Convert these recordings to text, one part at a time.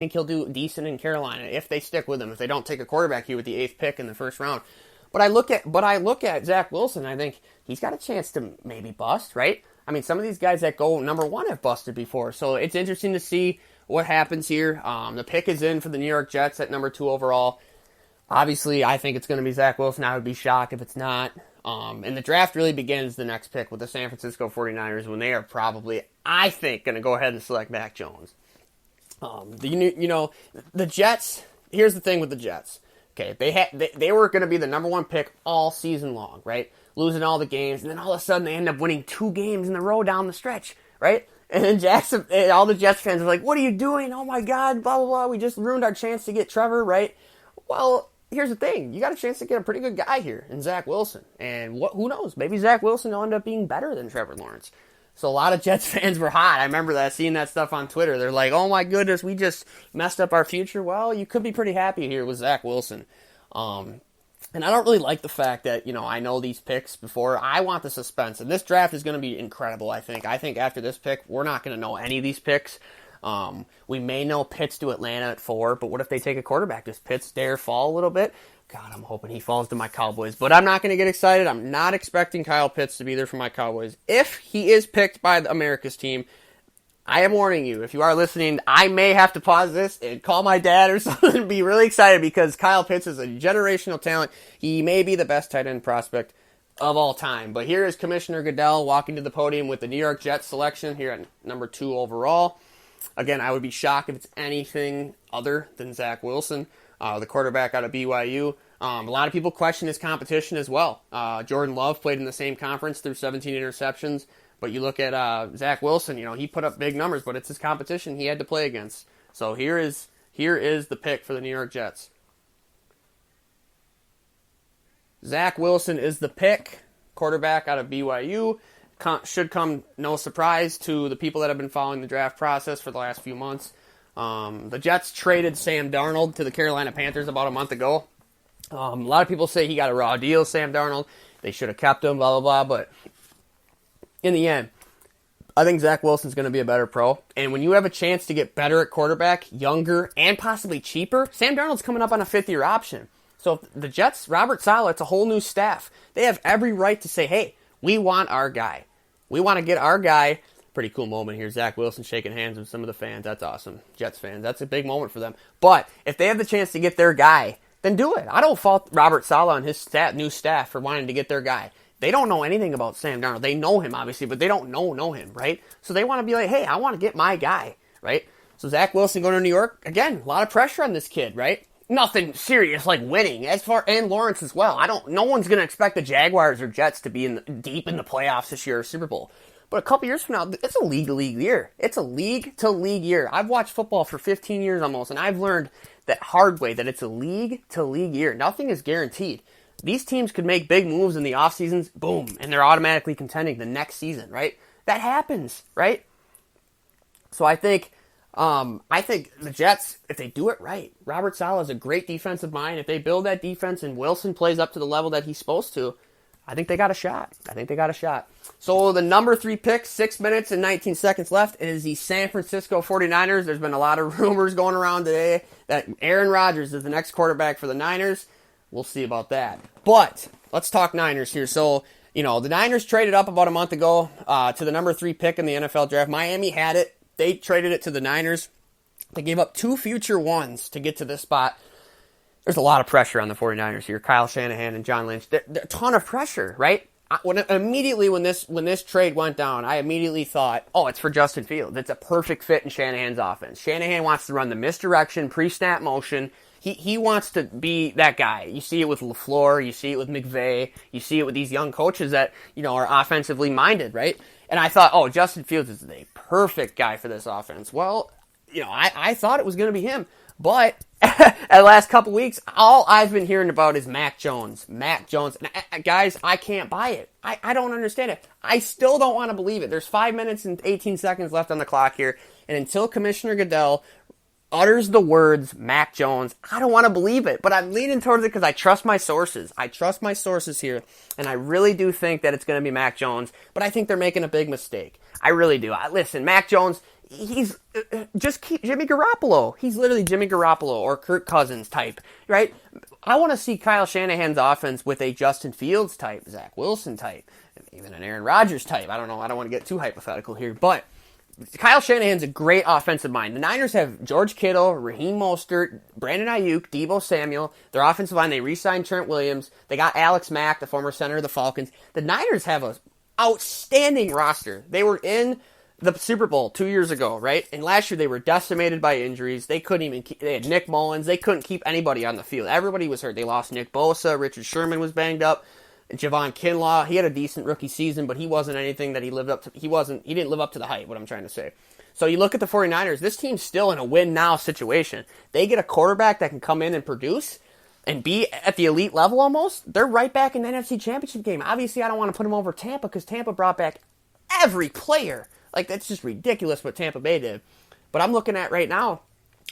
think he'll do decent in Carolina if they stick with him, if they don't take a quarterback here with the 8th pick in the first round. But I look at Zach Wilson, and I think he's got a chance to maybe bust, right? I mean, some of these guys that go number 1 have busted before, so it's interesting to see what happens here. The pick is in for the New York Jets at number 2 overall. Obviously, I think it's going to be Zach Wilson. I would be shocked if it's not. And the draft really begins the next pick with the San Francisco 49ers when they are probably, I think, going to go ahead and select Mac Jones. The Jets, here's the thing with the Jets. Okay, they were going to be the number 1 pick all season long, right? Losing all the games, and then all of a sudden they end up winning 2 games in a row down the stretch, right? And then all the Jets fans are like, what are you doing? Oh my God, blah, blah, blah. We just ruined our chance to get Trevor, right? Well, here's the thing. You got a chance to get a pretty good guy here in Zach Wilson. And who knows? Maybe Zach Wilson will end up being better than Trevor Lawrence. So a lot of Jets fans were hot. I remember seeing that stuff on Twitter. They're like, oh my goodness, we just messed up our future. Well, you could be pretty happy here with Zach Wilson. And I don't really like the fact that, I know these picks before. I want the suspense. And this draft is going to be incredible, I think. I think after this pick, we're not going to know any of these picks. We may know Pitts to Atlanta at 4, but what if they take a quarterback? Does Pitts dare fall a little bit? God, I'm hoping he falls to my Cowboys. But I'm not going to get excited. I'm not expecting Kyle Pitts to be there for my Cowboys. If he is picked by America's team, I am warning you. If you are listening, I may have to pause this and call my dad or something and be really excited because Kyle Pitts is a generational talent. He may be the best tight end prospect of all time. But here is Commissioner Goodell walking to the podium with the New York Jets selection here at number 2 overall. Again, I would be shocked if it's anything other than Zach Wilson, the quarterback out of BYU. A lot of people question his competition as well. Jordan Love played in the same conference through 17 interceptions. But you look at Zach Wilson, he put up big numbers, but it's his competition he had to play against. So here is the pick for the New York Jets. Zach Wilson is the pick, quarterback out of BYU. Should come no surprise to the people that have been following the draft process for the last few months. The Jets traded Sam Darnold to the Carolina Panthers about a month ago. A lot of people say he got a raw deal, Sam Darnold. They should have kept him, blah, blah, blah. But in the end, I think Zach Wilson's going to be a better pro. And when you have a chance to get better at quarterback, younger, and possibly cheaper, Sam Darnold's coming up on a 5th-year option. So if the Jets, Robert Saleh, it's a whole new staff. They have every right to say, hey, we want our guy. We want to get our guy. Pretty cool moment here. Zach Wilson shaking hands with some of the fans. That's awesome. Jets fans. That's a big moment for them. But if they have the chance to get their guy, then do it. I don't fault Robert Saleh and his new staff for wanting to get their guy. They don't know anything about Sam Darnold. They know him, obviously, but they don't know him, right? So they want to be like, hey, I want to get my guy, right? So Zach Wilson going to New York, again, a lot of pressure on this kid, right? Nothing serious like winning, and Lawrence as well. No one's going to expect the Jaguars or Jets to be deep in the playoffs this year or Super Bowl. But a couple years from now, it's a league-to-league year. It's a league-to-league year. I've watched football for 15 years almost, and I've learned that hard way that it's a league-to-league year. Nothing is guaranteed. These teams could make big moves in the off seasons, boom, and they're automatically contending the next season, right? That happens, right? So I think the Jets, if they do it right, Robert Saleh is a great defensive mind. If they build that defense and Wilson plays up to the level that he's supposed to, I think they got a shot. So the number 3 pick, 6 minutes and 19 seconds left, is the San Francisco 49ers. There's been a lot of rumors going around today that Aaron Rodgers is the next quarterback for the Niners. We'll see about that. But let's talk Niners here. So, the Niners traded up about a month ago to the number 3 pick in the NFL draft. Miami had it. They traded it to the Niners. They gave up 2 future ones to get to this spot. There's a lot of pressure on the 49ers here. Kyle Shanahan and John Lynch. A ton of pressure, right? Immediately when this trade went down, I immediately thought, oh, it's for Justin Fields. It's a perfect fit in Shanahan's offense. Shanahan wants to run the misdirection, pre-snap motion. He wants to be that guy. You see it with LaFleur. You see it with McVay. You see it with these young coaches that, are offensively minded, right? And I thought, oh, Justin Fields is the perfect guy for this offense. Well, I thought it was going to be him. But the last couple weeks, all I've been hearing about is Mac Jones. Guys, I can't buy it. I don't understand it. I still don't want to believe it. There's 5 minutes and 18 seconds left on the clock here. And until Commissioner Goodell utters the words Mac Jones, I don't want to believe it. But I'm leaning towards it because I trust my sources. I trust my sources here. And I really do think that it's going to be Mac Jones. But I think they're making a big mistake. I really do. Listen, Mac Jones, he's just keep Jimmy Garoppolo. He's literally Jimmy Garoppolo or Kirk Cousins type, right? I want to see Kyle Shanahan's offense with a Justin Fields type, Zach Wilson type, even an Aaron Rodgers type. I don't know. I don't want to get too hypothetical here, but Kyle Shanahan's a great offensive mind. The Niners have George Kittle, Raheem Mostert, Brandon Ayuk, Deebo Samuel. Their offensive line, they re-signed Trent Williams. They got Alex Mack, the former center of the Falcons. The Niners have an outstanding roster. They were in the Super Bowl 2 years ago, right? And last year they were decimated by injuries. They couldn't even keep, they had Nick Mullins. They couldn't keep anybody on the field. Everybody was hurt. They lost Nick Bosa. Richard Sherman was banged up. Javon Kinlaw, he had a decent rookie season, but he wasn't anything that he lived up to. He didn't live up to the hype, what I'm trying to say. So you look at the 49ers, this team's still in a win-now situation. They get a quarterback that can come in and produce and be at the elite level almost. They're right back in the NFC Championship game. Obviously, I don't want to put them over Tampa because Tampa brought back every player. Like, that's just ridiculous what Tampa Bay did. But I'm looking at right now,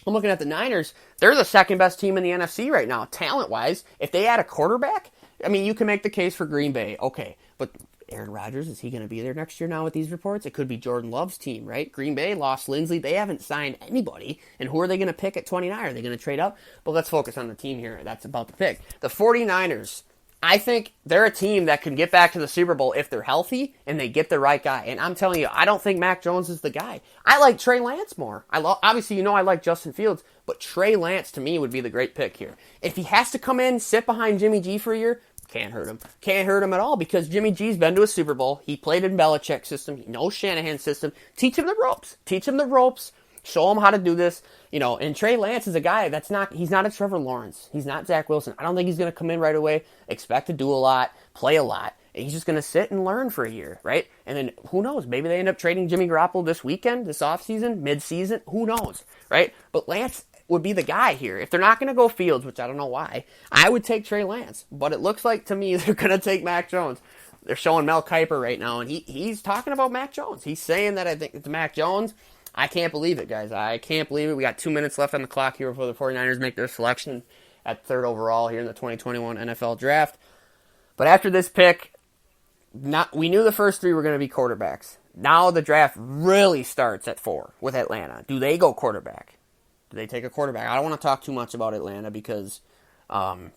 I'm looking at the Niners. They're the second best team in the NFC right now, talent-wise. If they add a quarterback, I mean, you can make the case for Green Bay. Okay, but Aaron Rodgers, is he going to be there next year now with these reports? It could be Jordan Love's team, right? Green Bay lost Lindsey. They haven't signed anybody. And who are they going to pick at 29? Are they going to trade up? But let's focus on the team here. That's about the pick. The 49ers, I think they're a team that can get back to the Super Bowl if they're healthy and they get the right guy. And I'm telling you, I don't think Mac Jones is the guy. I like Trey Lance more. Obviously, I like Justin Fields, but Trey Lance to me would be the great pick here. If he has to come in, sit behind Jimmy G for a year, can't hurt him. Can't hurt him at all because Jimmy G's been to a Super Bowl. He played in Belichick's system. He knows Shanahan's system. Teach him the ropes. Show him how to do this. And Trey Lance is a guy he's not a Trevor Lawrence. He's not Zach Wilson. I don't think he's going to come in right away, expect to do a lot, play a lot. He's just going to sit and learn for a year, right? And then who knows? Maybe they end up trading Jimmy Garoppolo this weekend, this offseason, mid-season. Who knows, right? But Lance would be the guy here. If they're not going to go Fields, which I don't know why, I would take Trey Lance. But it looks like to me they're going to take Mac Jones. They're showing Mel Kiper right now, and he's talking about Mac Jones. He's saying that I think it's Mac Jones. I can't believe it, guys. I can't believe it. We got 2 minutes left on the clock here before the 49ers make their selection at third overall here in the 2021 NFL Draft. But after this pick, we knew the first three were going to be quarterbacks. Now the draft really starts at 4 with Atlanta. Do they go quarterback? Do they take a quarterback? I don't want to talk too much about Atlanta because I'm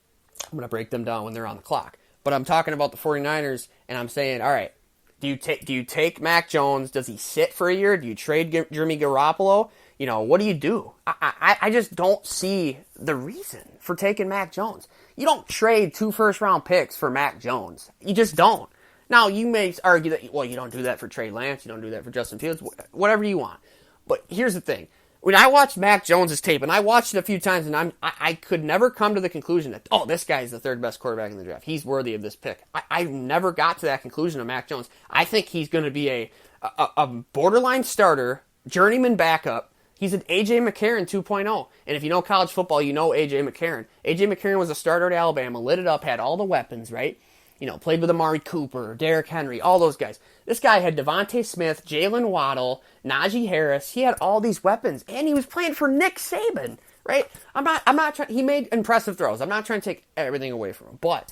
going to break them down when they're on the clock. But I'm talking about the 49ers, and I'm saying, all right, do you take Mac Jones? Does he sit for a year? Do you trade Jimmy Garoppolo? What do you do? I just don't see the reason for taking Mac Jones. You don't trade 2 first-round picks for Mac Jones. You just don't. Now, you may argue that, well, you don't do that for Trey Lance. You don't do that for Justin Fields. Whatever you want. But here's the thing. When I watched Mac Jones' tape, and I watched it a few times, and I could never come to the conclusion that, this guy is the third best quarterback in the draft. He's worthy of this pick. I never got to that conclusion of Mac Jones. I think he's going to be a borderline starter, journeyman backup. He's an A.J. McCarron 2.0. And if you know college football, you know A.J. McCarron. A.J. McCarron was a starter at Alabama, lit it up, had all the weapons, right? Played with Amari Cooper, Derrick Henry, all those guys. This guy had Devontae Smith, Jalen Waddle, Najee Harris. He had all these weapons, and he was playing for Nick Saban, right? I'm not trying. He made impressive throws. I'm not trying to take everything away from him, but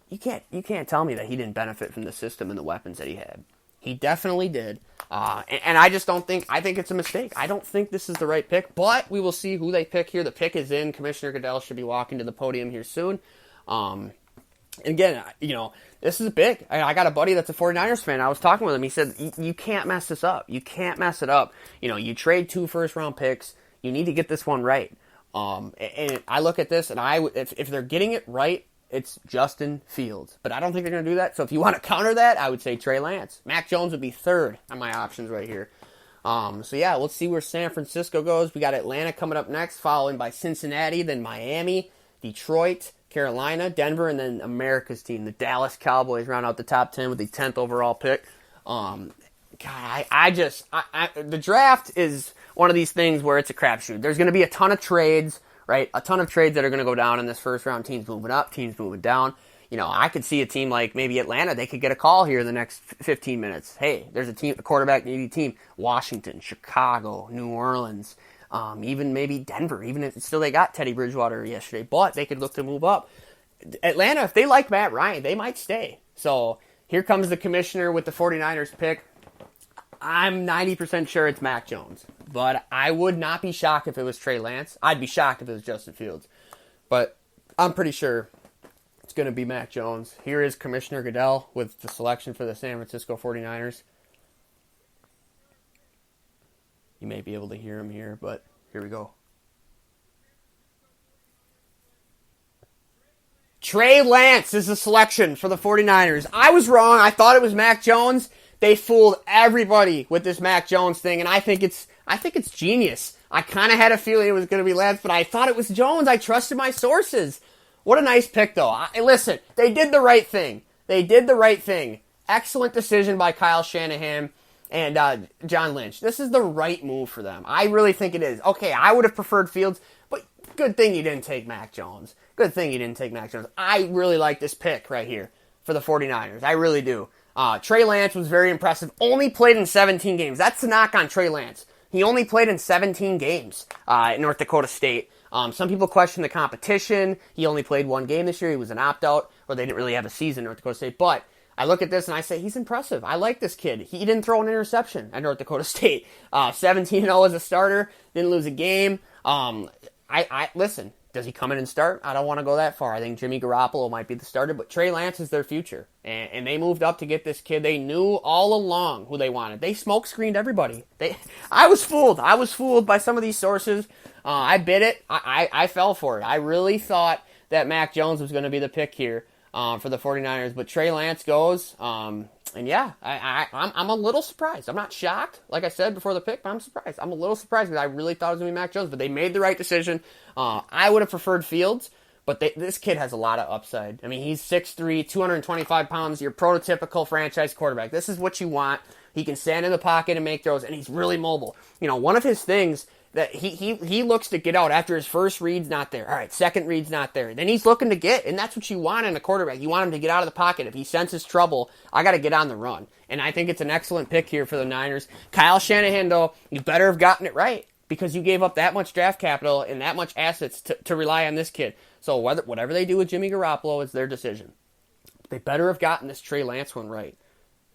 you can't tell me that he didn't benefit from the system and the weapons that he had. He definitely did, and I just don't think. I think it's a mistake. I don't think this is the right pick, but we will see who they pick here. The pick is in. Commissioner Goodell should be walking to the podium here soon. Again, this is big. I got a buddy that's a 49ers fan. I was talking with him. He said, you can't mess this up. You can't mess it up. You trade 2 first-round picks. You need to get this one right. And I look at this, and if they're getting it right, it's Justin Fields. But I don't think they're going to do that. So if you want to counter that, I would say Trey Lance. Mac Jones would be third on my options right here. Let's see where San Francisco goes. We got Atlanta coming up next, followed by Cincinnati, then Miami, Detroit, Carolina, Denver, and then America's team, the Dallas Cowboys, round out the top 10 with the 10th overall pick. The draft is one of these things where it's a crapshoot. There's going to be a ton of trades, right? A ton of trades that are going to go down in this first round. Teams moving up, teams moving down. I could see a team like maybe Atlanta. They could get a call here in the next 15 minutes. Hey, there's a quarterback needy team. Washington, Chicago, New Orleans. Even maybe Denver, even if still they got Teddy Bridgewater yesterday, but they could look to move up. Atlanta, if they like Matt Ryan, they might stay. So here comes the commissioner with the 49ers pick. I'm 90% sure it's Mac Jones. But I would not be shocked if it was Trey Lance. I'd be shocked if it was Justin Fields. But I'm pretty sure it's going to be Mac Jones. Here is Commissioner Goodell with the selection for the San Francisco 49ers. You may be able to hear him here, but here we go. Trey Lance is the selection for the 49ers. I was wrong. I thought it was Mac Jones. They fooled everybody with this Mac Jones thing, and I think it's genius. I kind of had a feeling it was going to be Lance, but I thought it was Jones. I trusted my sources. What a nice pick, though. Listen, they did the right thing. Excellent decision by Kyle Shanahan and John Lynch. This is the right move for them. I really think it is. Okay, I would have preferred Fields, but good thing you didn't take Mac Jones. I really like this pick right here for the 49ers. I really do. Trey Lance was very impressive. Only played in 17 games. That's the knock on Trey Lance. He only played in 17 games at North Dakota State. Some people question the competition. He only played one game this year. He was an opt-out, or they didn't really have a season at North Dakota State. But I look at this and I say, he's impressive. I like this kid. He didn't throw an interception at North Dakota State. 17-0 as a starter. Didn't lose a game. Listen, does he come in and start? I don't want to go that far. I think Jimmy Garoppolo might be the starter, but Trey Lance is their future. And they moved up to get this kid. They knew all along who they wanted. They smoke-screened everybody. I was fooled. I was fooled by some of these sources. I bid it. I fell for it. I really thought that Mac Jones was going to be the pick here for the 49ers, but Trey Lance goes. And yeah, I'm a little surprised. I'm not shocked, like I said before the pick, but I'm surprised. I'm a little surprised because I really thought it was going to be Mac Jones, but they made the right decision. I would have preferred Fields, but this kid has a lot of upside. I mean, he's 6'3", 225 pounds, your prototypical franchise quarterback. This is what you want. He can stand in the pocket and make throws, and he's really mobile. You know, one of his things that he looks to get out after his first read's not there. All right, second read's not there. Then he's looking to get, and that's what you want in a quarterback. You want him to get out of the pocket. If he senses trouble, I got to get on the run. And I think it's an excellent pick here for the Niners. Kyle Shanahan, though, you better have gotten it right because you gave up that much draft capital and that much assets to rely on this kid. So whatever they do with Jimmy Garoppolo is their decision. They better have gotten this Trey Lance one right.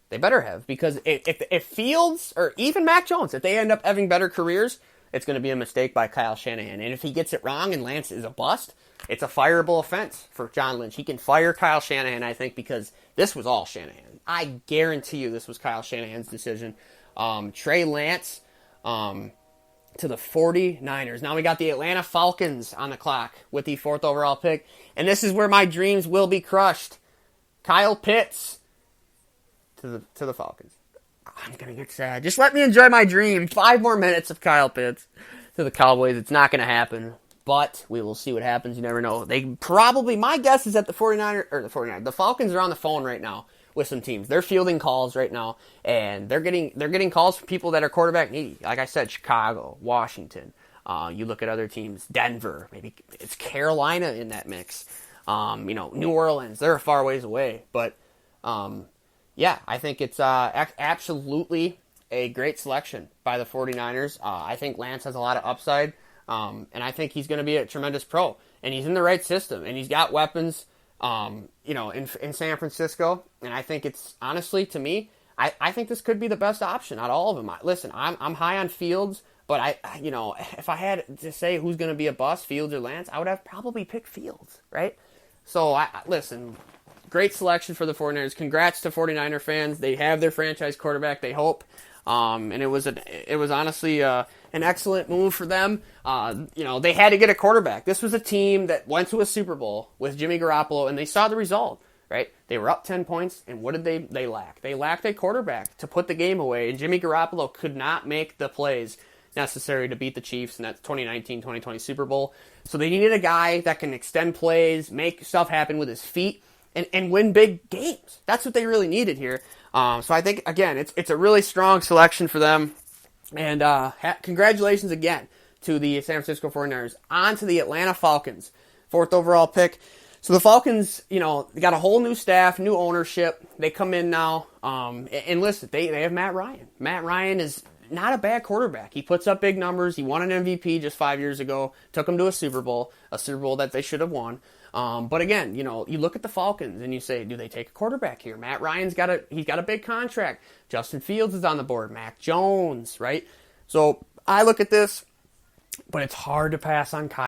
They better have, because if Fields or even Mac Jones, if they end up having better careers, it's going to be a mistake by Kyle Shanahan. And if he gets it wrong and Lance is a bust, it's a fireable offense for John Lynch. He can fire Kyle Shanahan, I think, because this was all Shanahan. I guarantee you this was Kyle Shanahan's decision. Trey Lance to the 49ers. Now we got the Atlanta Falcons on the clock with the 4th overall pick. And this is where my dreams will be crushed. Kyle Pitts to the Falcons. I'm going to get sad. Just let me enjoy my dream. 5 more minutes of Kyle Pitts to the Cowboys. It's not going to happen, but we will see what happens. You never know. They probably, my guess is that the Falcons are on the phone right now with some teams. They're fielding calls right now, and they're getting calls from people that are quarterback needy. Like I said, Chicago, Washington. You look at other teams, Denver, maybe it's Carolina in that mix. New Orleans, they're a far ways away, but yeah, I think it's absolutely a great selection by the 49ers. I think Lance has a lot of upside, and I think he's going to be a tremendous pro. And he's in the right system, and he's got weapons, in San Francisco. And I think it's, honestly, to me, I think this could be the best option out of all of them. Listen, I'm high on Fields, but if I had to say who's going to be a bust, Fields or Lance, I would have probably picked Fields, right? So, listen, great selection for the 49ers. Congrats to 49er fans. They have their franchise quarterback, they hope. And it was honestly an excellent move for them. They had to get a quarterback. This was a team that went to a Super Bowl with Jimmy Garoppolo, and they saw the result, right? They were up 10 points, and what did they lack? They lacked a quarterback to put the game away, and Jimmy Garoppolo could not make the plays necessary to beat the Chiefs in that 2019-2020 Super Bowl. So they needed a guy that can extend plays, make stuff happen with his feet, and win big games. That's what they really needed here. So I think, again, it's a really strong selection for them. And congratulations again to the San Francisco 49ers. On to the Atlanta Falcons, 4th overall pick. So the Falcons, they got a whole new staff, new ownership. They come in now. And listen, they have Matt Ryan. Matt Ryan is not a bad quarterback. He puts up big numbers. He won an MVP just 5 years ago. Took him to a Super Bowl that they should have won. But again, you look at the Falcons and you say, do they take a quarterback here? Matt Ryan's got a big contract. Justin Fields is on the board. Mac Jones, right? So I look at this, but it's hard to pass on Kyle.